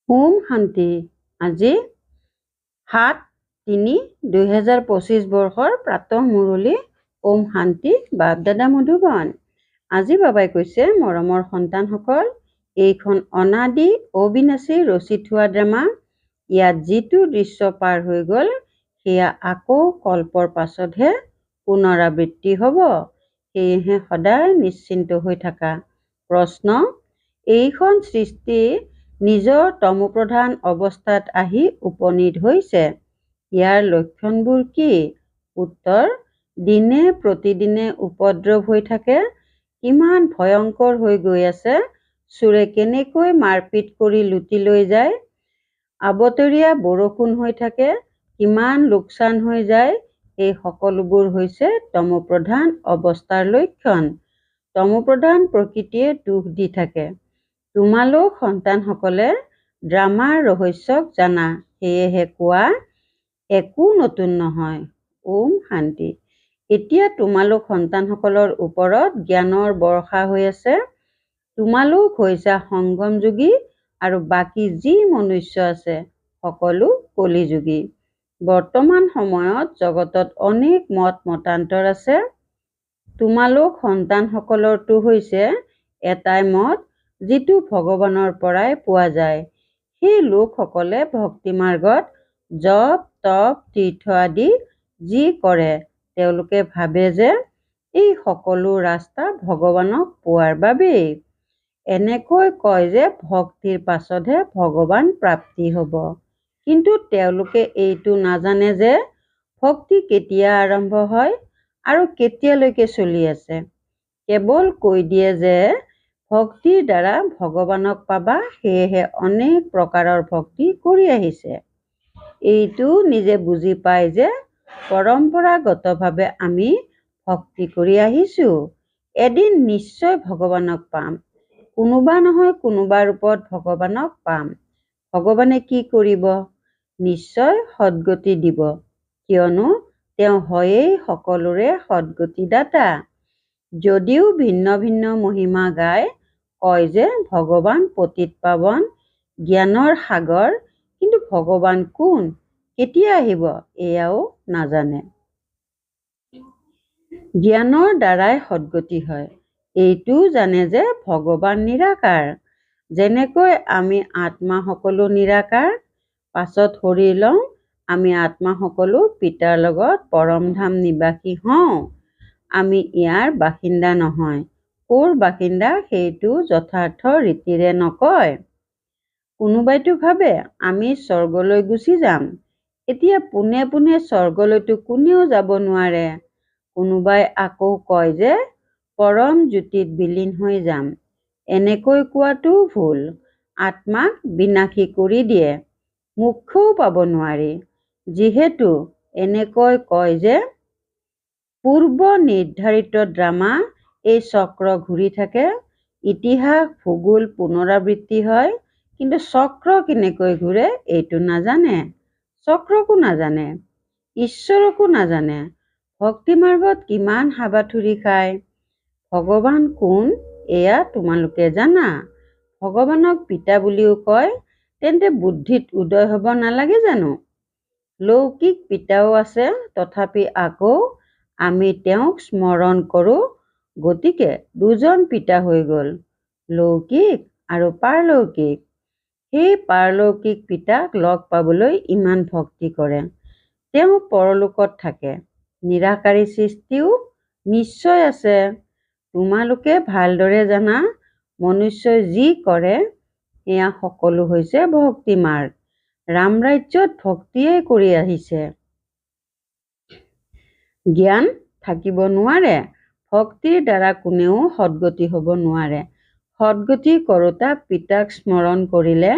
ওম শান্তি। আজি 7-3-2025 বৰ্ষৰ প্ৰাতঃ মুৰলী। ওম শান্তি। বাপ দাদা মধুবন। আজি বাবাই কৈছে, মৰমৰ সন্তানসকল, এইখন অনাদি অবিনাশী ৰচি থোৱা ড্ৰামা। ইয়াত যিটো দৃশ্য পাৰ হৈ গ'ল সেয়া আকৌ কল্পৰ পাছতহে পুনৰাবৃত্তি হ'ব। সেয়েহে সদায় নিশ্চিন্ত হৈ থাকা। প্ৰশ্ন: এইখন সৃষ্টি নিজৰ তমোপ্ৰধান অৱস্থাত আহি উপনীত হৈছে। ইয়াৰ লক্ষণবোৰ কি? উত্তৰ: দিনে প্ৰতিদিনে উপদ্ৰৱ হৈ থাকে। কিমান ভয়ংকৰ হৈ গৈ আছে। চোৰে কেনেকৈ মাৰপিট কৰি লুটি লৈ যায়। আবতৰীয়া বৰষুণ হৈ থাকে। কিমান লোকচান হৈ যায়। এই সকলোবোৰ হৈছে তমোপ্ৰধান অৱস্থাৰ লক্ষণ। তমোপ্ৰধান প্ৰকৃতিয়ে দুখ দি থাকে। তোমালোক সন্তানসকলে ড্ৰামাৰ ৰহস্যক জানা, সেয়েহে কোৱা, একো নতুন নহয়। ওম শান্তি। এতিয়া তোমালোক সন্তানসকলৰ ওপৰত জ্ঞানৰ বৰ্ষা হৈ আছে। তোমালোক হৈছা সংগমযোগী আৰু বাকী যি মনুষ্য আছে সকলো কলিযোগী। বৰ্তমান সময়ত জগতত অনেক মত মতান্তৰ আছে। তোমালোক সন্তানসকলৰটো হৈছে এটাই মত, যিটো ভগৱানৰ পৰাই পোৱা যায়। সেই লোকসকলে ভক্তি মাৰ্গত জপ তপ তীৰ্থ আদি যি কৰে, তেওঁলোকে ভাবে যে এই সকলো ৰাস্তা ভগৱানক পোৱাৰ বাবেই। এনেকৈ কয় যে ভক্তিৰ পাছতহে ভগৱান প্ৰাপ্তি হ'ব। কিন্তু তেওঁলোকে এইটো নাজানে যে ভক্তি কেতিয়া আৰম্ভ হয় আৰু কেতিয়ালৈকে চলি আছে। কেৱল কৈ দিয়ে যে ভক্তিৰ দ্বাৰা ভগৱানক পাবা, সেয়েহে অনেক প্ৰকাৰৰ ভক্তি কৰি আহিছে। এইটো নিজে বুজি পায় যে পৰম্পৰাগতভাৱে আমি ভক্তি কৰি আহিছো। এদিন নিশ্চয় ভগৱানক পাম। কোনোবা নহয় কোনোবা ৰূপত ভগৱানক পাম। ভগৱানে কি কৰিব? নিশ্চয় সদ্গতি দিব, কিয়নো তেওঁ হয়েই সকলোৰে সদ্গতিদাতা। যদিও ভিন্ন ভিন্ন মহিমা গায়, কয় যে ভগৱান পতিত পাৱন, জ্ঞানৰ সাগৰ, কিন্তু ভগৱান কোন, কেতিয়া আহিব এয়াও নাজানে। জ্ঞানৰ দ্বাৰাই সদ্গতি হয়। এইটোও জানে যে ভগৱান নিৰাকাৰ। যেনেকৈ আমি আত্মা সকলো নিৰাকাৰ, পাছত শৰীৰ লওঁ, আমি আত্মা সকলো পিতাৰ লগত পৰমধাম নিবাসী হওঁ। আমি ইয়াৰ বাসিন্দা নহয়। ক'ৰ বাসিন্দা সেইটো যথাৰ্থ ৰীতিৰে নকয়। কোনোবাইতো ভাবে আমি স্বৰ্গলৈ গুচি যাম। এতিয়া পোনে পোনে স্বৰ্গলৈতো কোনেও যাব নোৱাৰে। কোনোবাই আকৌ কয় যে পৰম জ্যোতিত বিলীন হৈ যাম। এনেকৈ কোৱাটোও ভুল। আত্মাক বিনাশী কৰি দিয়ে, মোক্ষও পাব নোৱাৰি। যিহেতু এনেকৈ কয় যে পূৰ্ব নিৰ্ধাৰিত ড্ৰামা, এই চক্ৰ ঘূৰি থাকে। ইতিহাস ভূগোল পুনৰাবৃত্তি হয়, কিন্তু চক্ৰ কেনেকৈ ঘূৰে এইটো নাজানে। চক্ৰকো নাজানে, ঈশ্বৰকো নাজানে। ভক্তি মাৰ্গত কিমান হাবাথুৰি খায়। ভগৱান কোন এয়া তোমালোকে জানা। ভগৱানক পিতা বুলিও কয়, তেন্তে বুদ্ধিত উদয় হ'ব নালাগে জানো? লৌকিক পিতাও আছে, তথাপি আকৌ আমি তেওঁক স্মৰণ কৰোঁ। গতিকে দুজন পিতা হৈ গ'ল, লৌকিক আৰু পাৰলৌকিক। সেই পাৰলৌকিক পিতাক লগ পাবলৈ ইমান ভক্তি কৰে। তেওঁ পৰলোকত থাকে। নিৰাকাৰী সৃষ্টিও নিশ্চয় আছে। তোমালোকে ভালদৰে জানা, মনুষ্যই যি কৰে এয়া সকলো হৈছে ভক্তি মাৰ্গ। ৰামৰাজ্যত ভক্তিয়ে কৰি আহিছে। জ্ঞান থাকিব নোৱাৰে। ভক্তিৰ দ্বাৰা কোনেও সদ্গতি হ'ব নোৱাৰে। সদ্গতি কৰোঁতা পিতাক স্মৰণ কৰিলে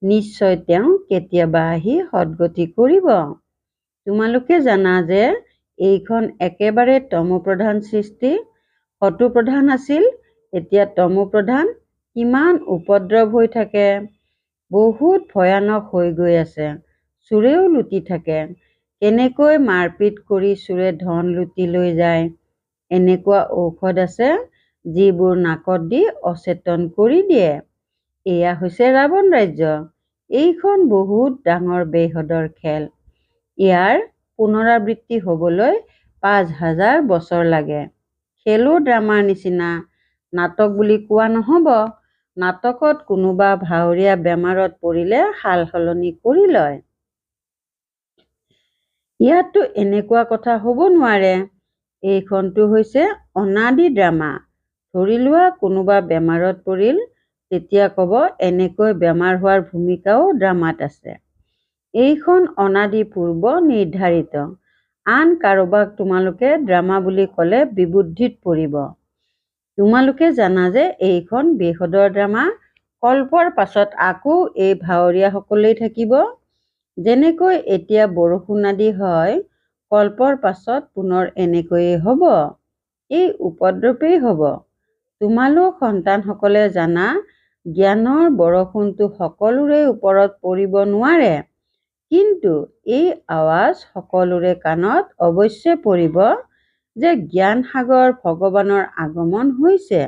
নিশ্চয় তেওঁ কেতিয়াবা আহি সদ্গতি কৰিব। তোমালোকে জানা যে এইখন একেবাৰে তমোপ্ৰধান সৃষ্টি। সতোপ্ৰধান আছিল, এতিয়া তমোপ্ৰধান। কিমান উপদ্ৰৱ হৈ থাকে। বহুত ভয়ানক হৈ গৈ আছে। চোৰেও লুটি থাকে। কেনেকৈ মাৰপিট কৰি চোৰে ধন লুটি লৈ যায়। এনেকুৱা ঔষধ আছে যিবোৰ নাকত দি অচেতন কৰি দিয়ে। এয়া হৈছে ৰাৱণ ৰাজ্য। এইখন বহুত ডাঙৰ বেহদৰ খেল। ইয়াৰ পুনৰাবৃত্তি হ'বলৈ ৫,০০০ বছৰ লাগে। খেলো ড্ৰামাৰ নিচিনা নাটক বুলি কোৱা নহ'ব। নাটকত কোনোবা ভাৱৰীয়া বেমাৰত পৰিলে সাল সলনি কৰি লয়। ইয়াততো এনেকুৱা কথা হ'ব নোৱাৰে। এইখনটো হৈছে অনাদি ড্ৰামা। ধৰি লোৱা কোনোবা বেমাৰত পৰিল, তেতিয়া ক'ব এনেকৈ বেমাৰ হোৱাৰ ভূমিকাও ড্ৰামাত আছে। এইখন অনাদি পূৰ্ব নিৰ্ধাৰিত। আন কাৰোবাক তোমালোকে ড্ৰামা বুলি ক'লে বিবুদ্ধিত পৰিব। তোমালোকে জানা যে এইখন বেহদৰ ড্ৰামা। কল্পৰ পাছত আকৌ এই ভাৱৰীয়াসকলেই থাকিব। যেনেকৈ এতিয়া বৰষুণ আদি হয়, কল্পৰ পাছত পুনৰ এনেকৈয়ে হ'ব। এই উপদ্ৰৱেই হ'ব। তোমালোক সন্তানসকলে জানা, জ্ঞানৰ বৰষুণটো সকলোৰে ওপৰত পৰিব নোৱাৰে, কিন্তু এই আৱাজ সকলোৰে কাণত অৱশ্যে পৰিব যে জ্ঞান সাগৰ ভগৱানৰ আগমন হৈছে।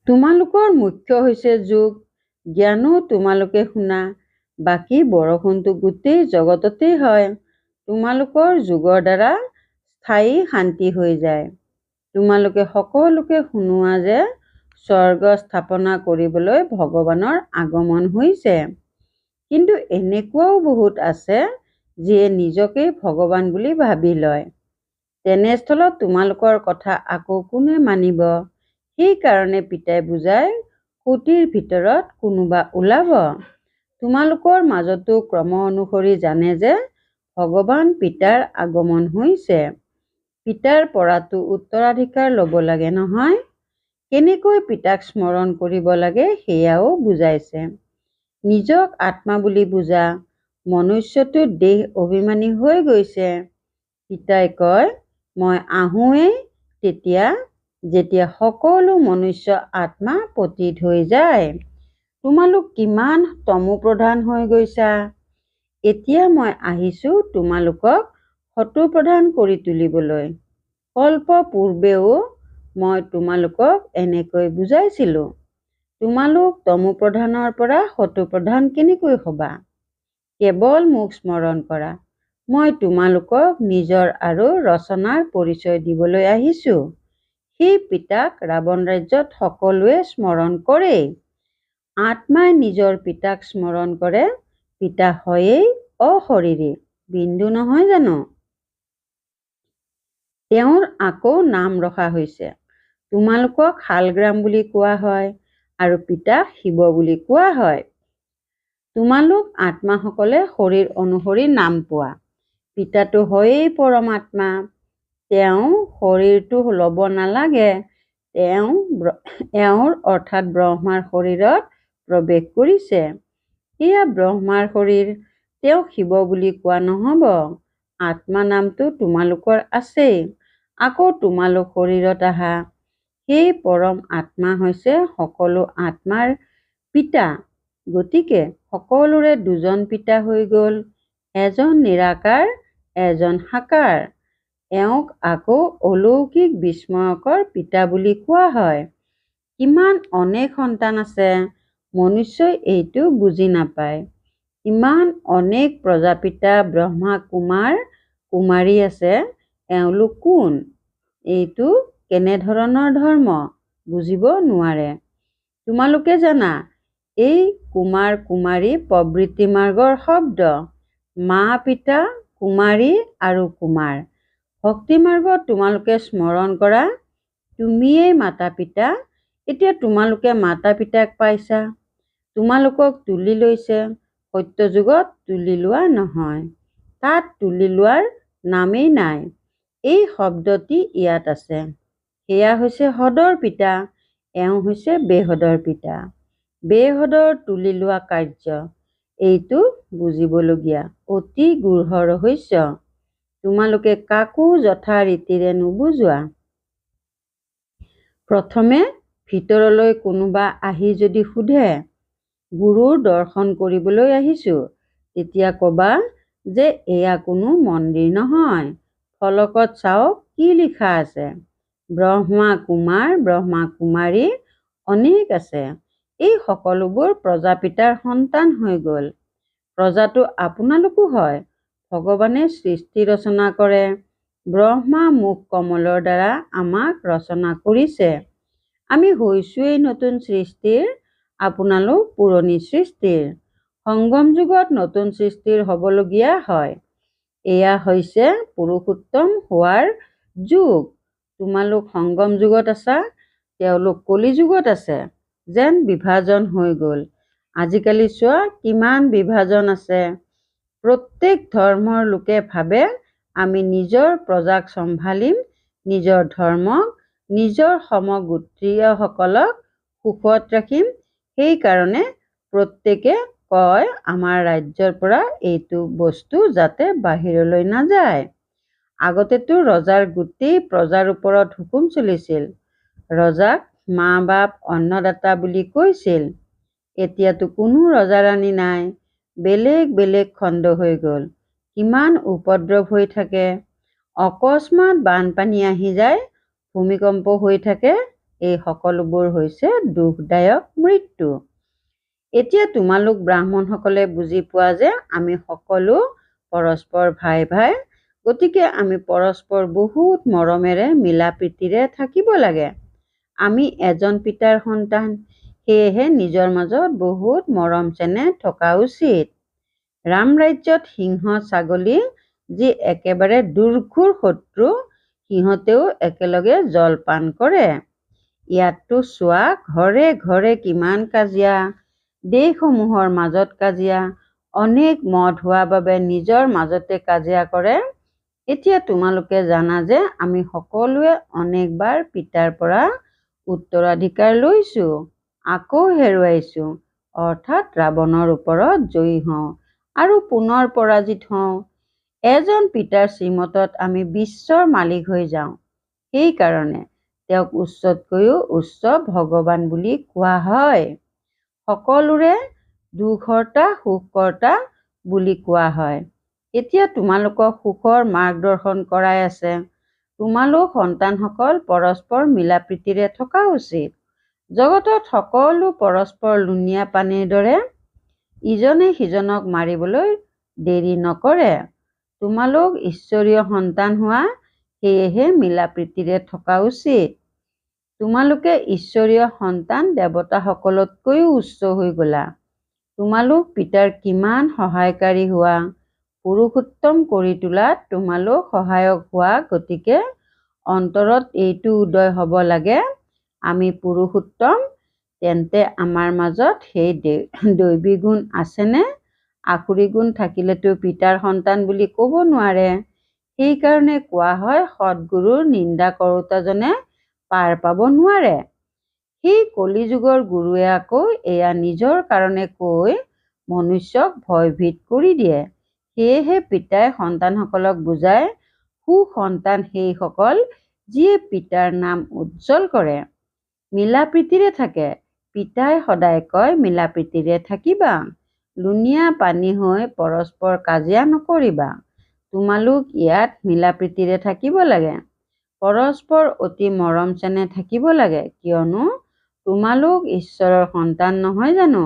তোমালোকৰ মুখ্য হৈছে যোগ। জ্ঞানো তোমালোকে শুনা। বাকী বৰষুণটো গোটেই জগততেই হয়। তোমালোকৰ যোগৰ দ্বাৰা স্থায়ী শান্তি হৈ যায়। তোমালোকে সকলোকে শুনোৱা যে স্বৰ্গ স্থাপনা কৰিবলৈ ভগৱানৰ আগমন হৈছে। কিন্তু এনেকুৱাও বহুত আছে যিয়ে নিজকেই ভগৱান বুলি ভাবি লয়। তেনেস্থলত তোমালোকৰ কথা আকৌ কোনে মানিব? সেইকাৰণে পিতাই বুজায়, কোটিৰ ভিতৰত কোনোবা ওলাব। তোমালোকৰ মাজতো ক্ৰম অনুসৰি জানে যে ভগৱান পিতাৰ আগমন হৈছে। পিতাৰ পৰাতো উত্তৰাধিকাৰ ল'ব লাগে নহয়। কেনেকৈ পিতাক স্মৰণ কৰিব লাগে সেয়াও বুজাইছে। নিজক আত্মা বুলি বুজা। মনুষ্যটো দেহ অভিমানী হৈ গৈছে। পিতাই কয়, মই আহোঁৱেই তেতিয়া, যেতিয়া সকলো মনুষ্য আত্মা পতিত হৈ যায়। তোমালোক কিমান তমোপ্ৰধান হৈ গৈছা। এতিয়া মই আহিছোঁ তোমালোকক সতোপ্ৰধান কৰি তুলিবলৈ। কল্প পূৰ্বেও মই তোমালোকক এনেকৈ বুজাইছিলোঁ। তোমালোক তমোপ্ৰধানৰ পৰা সতোপ্ৰধান কেনেকৈ হ'বা? কেৱল মোক স্মৰণ কৰা। মই তোমালোকক নিজৰ আৰু ৰচনাৰ পৰিচয় দিবলৈ আহিছোঁ। সেই পিতাক ৰাৱণ ৰাজ্যত সকলোৱে স্মৰণ কৰেই। আত্মাই নিজৰ পিতাক স্মৰণ কৰে। পিতা হয়েই অশৰীৰী, বিন্দু নহয় জানো? তেওঁৰ আকৌ নাম ৰখা হৈছে। তোমালোকক শালগ্ৰাম বুলি কোৱা হয় আৰু পিতাক শিৱ বুলি কোৱা হয়। তোমালোক আত্মাসকলে শৰীৰ অনুসৰি নাম পোৱা। পিতাটো হয়েই পৰমাত্মা। তেওঁ শৰীৰটো ল'ব নালাগে। এওঁৰ অৰ্থাৎ ব্ৰহ্মাৰ শৰীৰত প্ৰৱেশ কৰিছে। এয়া ব্ৰহ্মাৰ শৰীৰ। তেওঁক শিৱ বুলি কোৱা নহ'ব। আত্মা নামটো তোমালোকৰ আছেই। আকৌ তোমালোক শৰীৰত আহা। সেই পৰম আত্মা হৈছে সকলো আত্মাৰ পিতা। গতিকে সকলোৰে দুজন পিতা হৈ গ'ল। এজন নিৰাকাৰ, এজন সাকাৰ। এওঁক আকৌ অলৌকিক বিস্ময়কৰ পিতা বুলি কোৱা হয়। কিমান অনেক সন্তান আছে, মনুষ্যই এইটো বুজি নাপায়। ইমান অনেক প্ৰজাপিতা ব্ৰহ্মা কুমাৰ কুমাৰী আছে, এওঁলোক কোন? এইটো কেনেধৰণৰ ধৰ্ম? বুজিব নোৱাৰে। তোমালোকে জানা, এই কুমাৰ কুমাৰী প্ৰবৃত্তি মাৰ্গৰ শব্দ। মা পিতা, কুমাৰী আৰু কুমাৰ। ভক্তি মাৰ্গত তোমালোকে স্মৰণ কৰা, তুমিয়েই মাতা পিতা। এতিয়া তোমালোকে মাতা পিতাক পাইছা। তোমালোকক তুলি লৈছে। সত্য যুগত তুলি লোৱা নহয়। তাত তুলি লোৱাৰ নামেই নাই। এই শব্দটি ইয়াত আছে। সেয়া হৈছে হদৰ পিতা। এওঁ হৈছে বেহদৰ পিতা। বেহদৰ তুলি লোৱা কাৰ্য। এইটো বুজিবলগীয়া অতি গূঢ় ৰহস্য। তোমালোকে কাকো যথা ৰীতিৰে নুবুজোৱা। প্ৰথমে ভিতৰলৈ কোনোবা আহি যদি সোধে, গুৰুৰ দৰ্শন কৰিবলৈ আহিছোঁ, তেতিয়া ক'বা যে এয়া কোনো মন্দিৰ নহয়। ফলকত চাওক কি লিখা আছে। ব্ৰহ্মা কুমাৰ, ব্ৰহ্মা কুমাৰী অনেক আছে। এই সকলোবোৰ প্ৰজাপিতাৰ সন্তান হৈ গ'ল। প্ৰজাটো আপোনালোকো হয়। ভগৱানে সৃষ্টি ৰচনা কৰে। ব্ৰহ্মা মুখ কমলৰ দ্বাৰা আমাক ৰচনা কৰিছে। আমি হৈছোৱেই নতুন সৃষ্টিৰ, আপোনালোক পুৰণি সৃষ্টিৰ। সংগম যুগত নতুন সৃষ্টিৰ হ'বলগীয়া হয়। এয়া হৈছে পুৰুষোত্তম হোৱাৰ যুগ। তোমালোক সংগম যুগত আছা, তেওঁলোক কলি যুগত আছে। যেন বিভাজন হৈ গ'ল। আজিকালি চোৱা কিমান বিভাজন আছে। প্ৰত্যেক ধৰ্মৰ লোকে ভাবে আমি নিজৰ প্ৰজাক চম্ভালিম, নিজৰ ধৰ্মক, নিজৰ সমগোত্ৰীয়সকলক সুখত ৰাখিম। সেইকাৰণে প্ৰত্যেকে কয় আমাৰ ৰাজ্যৰ পৰা এইটো বস্তু যাতে বাহিৰলৈ নাযায়। আগতেতো ৰজাৰ গোটেই প্ৰজাৰ ওপৰত হুকুম চলিছিল। ৰজাক মা-বাপ অন্নদাতা বুলি কৈছিল। এতিয়াতো কোনো ৰজা-ৰাণী নাই। বেলেগ বেলেগ খণ্ড হৈ গ'ল। কিমান উপদ্ৰৱ হৈ থাকে। অকস্মাত বানপানী আহি যায়, ভূমিকম্প হৈ থাকে। এই সকলোবোৰ হৈছে দুখদায়ক মৃত্যু। এতিয়া তোমালোক ব্ৰাহ্মণসকলে বুজি পোৱা যে আমি সকলো পৰস্পৰ ভাই ভাই। গতিকে আমি পৰস্পৰ বহুত মৰমেৰে মিলা প্ৰীতিৰে থাকিব লাগে। আমি এজন পিতাৰ সন্তান, সেয়েহে নিজৰ মাজত বহুত মৰম চেনেহ থকা উচিত। ৰাম ৰাজ্যত সিংহ ছাগলী যি একেবাৰে দুৰ্ঘোৰ শত্ৰু, সিহঁতেও একেলগে জলপান কৰে। ইয়াততো চোৱা ঘৰে ঘৰে কিমান কাজিয়া, দেশসমূহৰ মাজত কাজিয়া, অনেক মদ হোৱা বাবে নিজৰ মাজতে কাজিয়া কৰে। এতিয়া তোমালোকে জানা যে আমি সকলোৱে অনেকবাৰ পিতাৰ পৰা উত্তৰাধিকাৰ লৈছো, আকৌ হেৰুৱাইছো, অৰ্থাৎ ৰাৱণৰ ওপৰত জয়ী হওঁ আৰু পুনৰ পৰাজিত হওঁ। এজন পিতাৰ শ্ৰীমতত আমি বিশ্বৰ মালিক হৈ যাওঁ। সেইকাৰণে তেওঁক উচ্চতকৈও উচ্চ ভগৱান বুলি কোৱা হয়। সকলোৰে দুখহৰ্তা সুখকৰ্তা বুলি কোৱা হয়। এতিয়া তোমালোকক সুখৰ মাৰ্গদৰ্শন কৰাই আছে। তোমালোক সন্তানসকল পৰস্পৰ মিলা প্ৰীতিৰে থকা উচিত। জগতত সকলো পৰস্পৰ লুণীয়া পানীৰ দৰে। ইজনে সিজনক মাৰিবলৈ দেৰি নকৰে। তোমালোক ঈশ্বৰীয় সন্তান হোৱা, সেয়েহে মিলা প্ৰীতিৰে থকা উচিত। তোমালোকে ঈশ্বৰীয় সন্তান দেৱতাসকলতকৈও উচ্চ হৈ গ'লা। তোমালোক পিতাৰ কিমান সহায়কাৰী হোৱা। পুৰুষোত্তম কৰি তোলাত তোমালোক সহায়ক হোৱা। গতিকে অন্তৰত এইটো উদয় হ'ব লাগে, আমি পুৰুষোত্তম। তেন্তে আমাৰ মাজত সেই দৈবী গুণ আছেনে? আসুৰী গুণ থাকিলেতো পিতাৰ সন্তান বুলি ক'ব নোৱাৰে। সেইকাৰণে কোৱা হয় সৎগুৰুৰ নিন্দা কৰোতাজনে পাৰ পাব নোৱাৰে। সেই কলিযুগৰ গুৰুৱে আকৌ এয়া নিজৰ কাৰণে কৈ মনুষ্যক ভয়ভীত কৰি দিয়ে। সেয়েহে পিতাই সন্তানসকলক বুজায়, সুসন্তান সেইসকল যিয়ে পিতাৰ নাম উজ্জ্বল কৰে, মিলা প্ৰীতিৰে থাকে। পিতাই সদায় কয় মিলা প্ৰীতিৰে থাকিবা, লুণীয়া পানী হৈ পৰস্পৰ কাজিয়া নকৰিবা। তোমালোক ইয়াত মিলা প্ৰীতিৰে থাকিব লাগে। পৰস্পৰ অতি মৰম চেনেহ থাকিব লাগে, কিয়নো তোমালোক ঈশ্বৰৰ সন্তান নহয় জানো?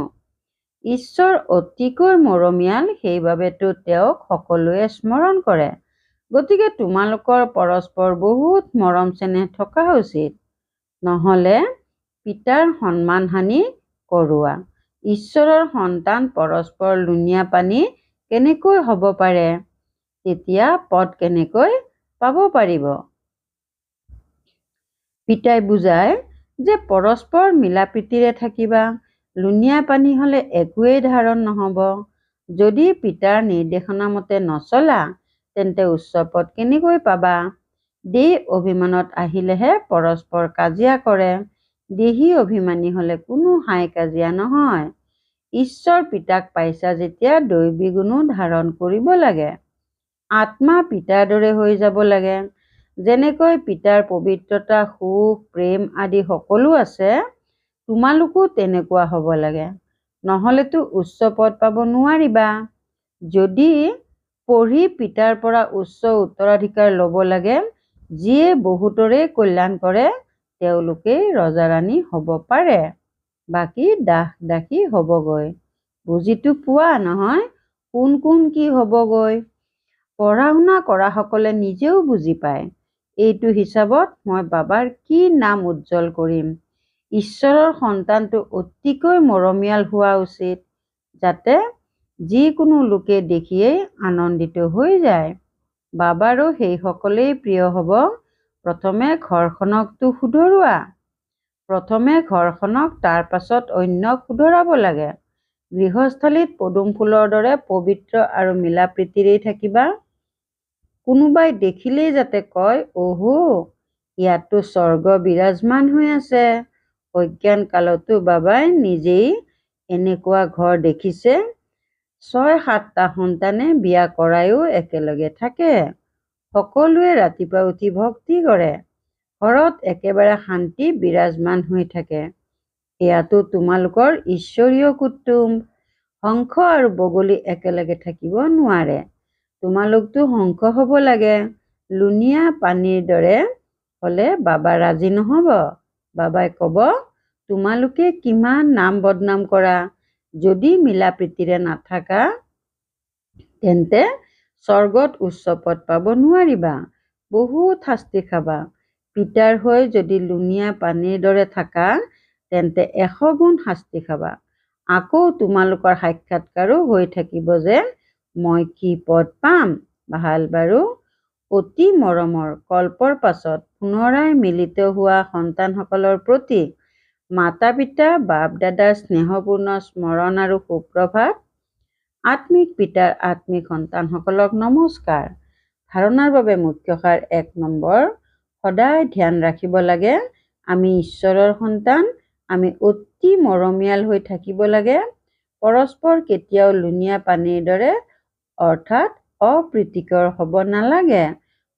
ঈশ্বৰ অতিকৈ মৰমীয়াল, সেইবাবেতো তেওঁক সকলোৱে স্মৰণ কৰে। গতিকে তোমালোকৰ পৰস্পৰ বহুত মৰম চেনেহ থকা উচিত। নহ'লে পিতাৰ সন্মানহানি কৰোৱা। ঈশ্বৰৰ সন্তান পৰস্পৰ লুণীয়া পানী কেনেকৈ হ'ব পাৰে? তেতিয়া পদ কেনেকৈ পাব পাৰিব? পিতাই বুজায় যে পৰস্পৰ মিলা প্ৰীতিৰে থাকিবা। লুণীয়া পানী হ'লে একোৱেই ধাৰণ নহ'ব। যদি পিতাৰ নিৰ্দেশনা মতে নচলা, তেন্তে উচ্চ পদ কেনেকৈ পাবা? দেহ অভিমানত আহিলেহে পৰস্পৰ কাজিয়া কৰে। দেহী অভিমানী হ'লে কোনো হাই কাজিয়া নহয়। ঈশ্বৰ পিতাক পাইছা যেতিয়া দৈবী গুণো ধাৰণ কৰিব লাগে। আত্মা পিতাৰ দৰে হৈ যাব লাগে। যেনেকৈ পিতাৰ পবিত্ৰতা, সুখ, প্ৰেম আদি সকলো আছে, তোমালোকো তেনেকুৱা হ'ব লাগে। নহ'লেতো উচ্চ পদ পাব নোৱাৰিবা। যদি পঢ়ি পিতাৰ পৰা উচ্চ উত্তৰাধিকাৰ ল'ব লাগে, যিয়ে বহুতৰে কল্যাণ কৰে, তেওঁলোকেই ৰজা ৰাণী হ'ব পাৰে। বাকী দাস-দাসী হ'বগৈ। বুজিতো পোৱা নহয় কোন কোন কি হ'বগৈ। পঢ়া-শুনা কৰাসকলে নিজেও বুজি পায়। এইটো হিচাপত মই বাবাৰ কি নাম উজ্জ্বল কৰিম। ঈশ্বৰৰ সন্তানটো অতিকৈ মৰমীয়াল হোৱা উচিত, যাতে যিকোনো লোকে দেখিয়েই আনন্দিত হৈ যায়। বাবাৰো সেইসকলেই প্ৰিয় হ'ব। প্ৰথমে ঘৰখনকতো শুধৰোৱা। প্ৰথমে ঘৰখনক, তাৰ পাছত অন্যক শুধৰাব লাগে। গৃহস্থালীত পদুম ফুলৰ দৰে পবিত্ৰ আৰু মিলা প্ৰীতিৰেই থাকিবা। কোনোবাই দেখিলেই যাতে কয়, অহো, ইয়াততো স্বৰ্গ বিৰাজমান হৈ আছে। অজ্ঞান কালতো বাবাই নিজেই এনেকুৱা ঘৰ দেখিছে। 6-7টা সন্তানে বিয়া কৰায়ো একেলগে থাকে। সকলোৱে ৰাতিপুৱা উঠি ভক্তি কৰে। ঘৰত একেবাৰে শান্তি বিৰাজমান হৈ থাকে। এয়াতো তোমালোকৰ ঈশ্বৰীয় কুটুম্ব। হংস আৰু বগলী একেলগে থাকিব নোৱাৰে। তোমালোকতো হংস হ'ব লাগে। লুণীয়া পানীৰ দৰে হ'লে বাবা ৰাজি নহ'ব। বাবাই ক'ব, তোমালোকে কিমান নাম বদনাম কৰা। যদি মিলা প্ৰীতিৰে নাথাকা তেন্তে স্বৰ্গত উচ্চ পদ পাব নোৱাৰিবা। বহুত শাস্তি খাবা। পিতাৰ হৈ যদি লুণীয়া পানীৰ দৰে থাকা তেন্তে 100 গুণ শাস্তি খাবা। আকৌ তোমালোকৰ সাক্ষাৎকাৰো হৈ থাকিব যে মই কি পদ পাম। ভাল বাৰু। অতি মৰমৰ কল্পৰ পাছত পুনৰাই মিলিত হোৱা সন্তানসকলৰ প্ৰতি মাতা-পিতা, বাপ-দাদাৰ স্নেহপূৰ্ণ স্মৰণ আৰু সুপ্ৰভাত। আত্মিক পিতাৰ আত্মিক সন্তানসকলক নমস্কাৰ। ধাৰণাৰ বাবে মুখ্য সাৰ 1 নম্বৰ। সদায় ধ্যান ৰাখিব লাগে আমি ঈশ্বৰৰ সন্তান। আমি অতি মৰমীয়াল হৈ থাকিব লাগে। পৰস্পৰ কেতিয়াও লুণীয়া পানীৰ দৰে অৰ্থাৎ অপ্ৰীতিকৰ হ'ব নালাগে।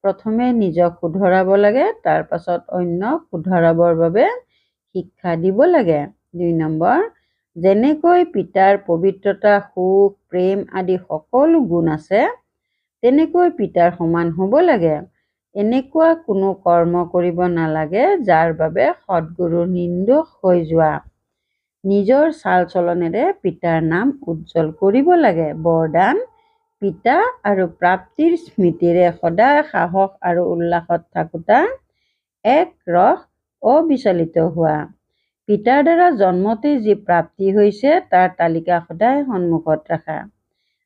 প্ৰথমে নিজক শুধৰাব লাগে, তাৰ পাছত অন্যক শুধৰাবৰ বাবে শিক্ষা দিব লাগে। 2 নম্বৰ। যেনেকৈ পিতাৰ পবিত্ৰতা, সুখ, প্ৰেম আদি সকলো গুণ আছে, তেনেকৈ পিতাৰ সমান হ'ব লাগে। এনেকুৱা কোনো কৰ্ম কৰিব নালাগে যাৰ বাবে সদ্গুৰুৰ নিন্দুক হৈ যোৱা। নিজৰ চাল চলনেৰে পিতাৰ নাম উজ্জ্বল কৰিব লাগে। বৰদান। পিতা আৰু প্ৰাপ্তিৰ স্মৃতিৰে সদায় সাহস আৰু উল্লাসত থাকোঁতা। এক ৰস অবিচলিত হোৱা। পিতাৰ দ্বাৰা জন্মতেই যি প্ৰাপ্তি হৈছে তাৰ তালিকা সদায় সন্মুখত ৰাখা।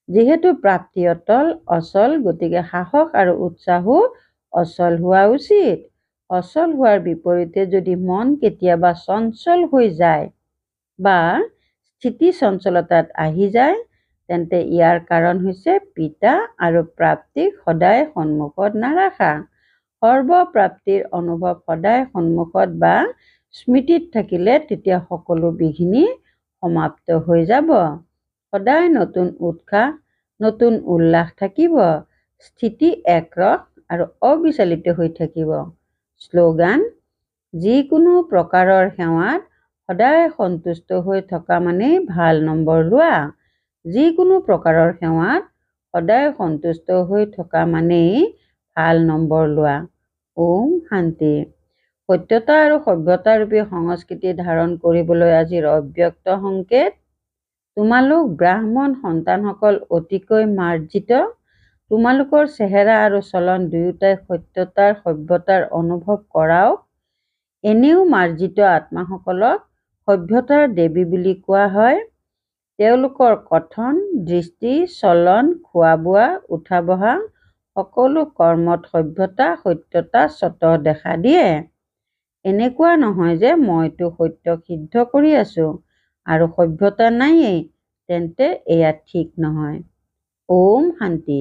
যিহেতু প্ৰাপ্তি অটল অচল, গতিকে সাহস আৰু উৎসাহো অচল হোৱা উচিত। অচল হোৱাৰ বিপৰীতে যদি মন কেতিয়াবা চঞ্চল হৈ যায় বা স্থিতি চঞ্চলতাত আহি যায়, তেন্তে ইয়াৰ কাৰণ হৈছে পিতা আৰু প্ৰাপ্তিক সদায় সন্মুখত নাৰাখা। সৰ্বপ্ৰাপ্তিৰ অনুভৱ সদায় সন্মুখত বা স্মৃতিত থাকিলে তেতিয়া সকলো বিঘিনি সমাপ্ত হৈ যাব। সদায় নতুন উৎসাহ, নতুন উল্লাস থাকিব। স্থিতি একৰস আৰু অবিচলিত হৈ থাকিব। শ্লোগান। যিকোনো প্ৰকাৰৰ সেৱাত সদায় সন্তুষ্ট হৈ থকা মানেই ভাল নম্বৰ লোৱা। যিকোনো প্ৰকাৰৰ সেৱাত সদায় সন্তুষ্ট হৈ থকা মানেই ভাল নম্বৰ লোৱা। ওম শান্তি। সত্যতা আৰু সভ্যতাৰূপী সংস্কৃতি ধাৰণ কৰিবলৈ আজিৰ অব্যক্ত সংকেত। তোমালোক ব্ৰাহ্মণ সন্তানসকল অতিকৈ মাৰ্জিত। তোমালোকৰ চেহেৰা আৰু চলন দুয়োটাই সত্যতাৰ, সভ্যতাৰ অনুভৱ কৰাওক। এনেও মাৰ্জিত আত্মাসকলক সভ্যতাৰ দেৱী বুলি কোৱা হয়। তেওঁলোকৰ কথন, দৃষ্টি, চলন, খোৱা-বোৱা, উঠা-বহা সকলো কৰ্মত সভ্যতা, সত্যতা স্বতঃ দেখা দিয়ে। এনেকুৱা নহয় যে মইতো সত্যক সিদ্ধ কৰি আছো আৰু সভ্যতা নায়েই, তেন্তে এয়া ঠিক নহয়। ওম শান্তি।